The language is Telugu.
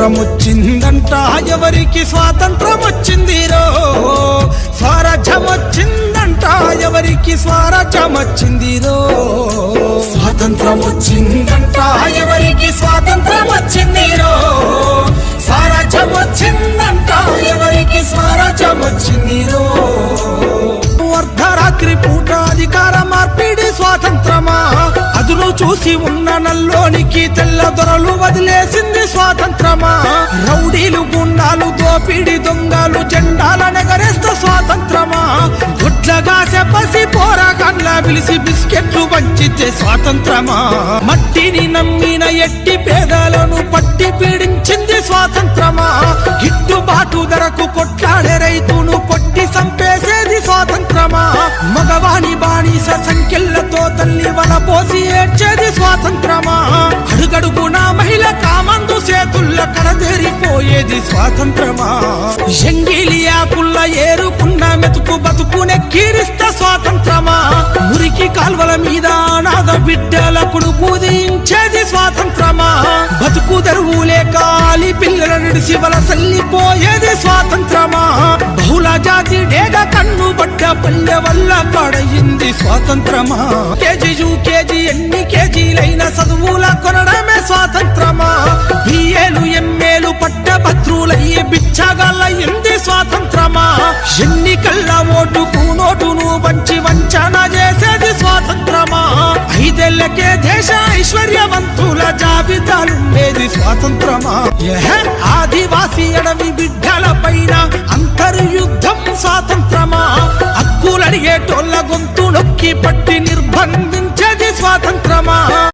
స్వాతంత్రం వచ్చిందంట ఎవరికి స్వాతంత్రం వచ్చిందిరో స్వరాజ్యం వచ్చిందంట ఎవరికి స్వరాజ్యం వచ్చిందిరో స్వాతంత్రం వచ్చిందంట ఎవరికి స్వాతంత్రం వచ్చిందిరో స్వరాజ్యం వచ్చిందంట ఎవరికి స్వరాజ్యం వచ్చిందిరో అర్ధరాత్రి పూట అధికార మార్పిడి స్వాతంత్రమా అదును చూసి ఉన్న నల్లోనికి తెల్ల దొరలు వదిలేసింది స్వాతంత్రమా రౌడీలు గుండాలు దోపిడి దొంగలు జెండాల నగరేస్త స్వాతంత్రమా గుడ్లగా చెప్పసి పోరాకన్లా పిలిచి బిస్కెట్లు పంచితే స్వాతంత్రమా మట్టిని నమ్మిన ఎట్టి పేదలను పట్టి పీడించింది స్వాతంత్రమా గిట్టుబాటు ధరకు కొట్లాడే రైతును కొట్టి సంపేసేది స్వాతంత్రమా మగవాణి బాణీస సంఖ్యలతో తల్లి వల పోసి ఏడ్చేది స్వాతంత్రమా అడుగడుగునా మహిళ కామందు చేతుల్ల కడదేరిపోయేది స్వాతంత్రమా ఎంగిలి ఆకుల్ల ఏరుకున్న మెతుకు బతుకునే కీరిస్త స్వాతంత్రమా మురికి కాల్వల మీద అనాథ బిడ్డలకు పూజించేది స్వాతంత్రమా బతుకు దరువులే కాలి పిల్లల నిడిసి వల సల్లిపోయేది స్వాతంత్రమా బహుళ జాతి డేగ కన్ను బట్ట పల్లె వల్ల పడయింది స్వాతంత్రమా కేజీ యూకేజీ ఎన్ని కేజీలైన చదువుల కొనడమే స్వాతంత్రమా బిఏలు ఎంఏలు పట్టభద్రులయ్యి బిచ్చగాళ్ళయింది స్వాతంత్రమా ఎన్నికల్ల ఓటుకు నోటును వంచి వంచన చేసేది స్వాతంత్రమా ఐదేళ్లకే దేశ ఐశ్వర్యవంతుల జాబితాలుండేది స్వాతంత్రమా ఆదివాసీ అడవి బిడ్డల పైన అంతర్యుద్ధం స్వాతంత్రమా హక్కులడిగేటోళ్ళ గొంతు నొక్కి పట్టి నిర్బంధించేది స్వాతంత్రమా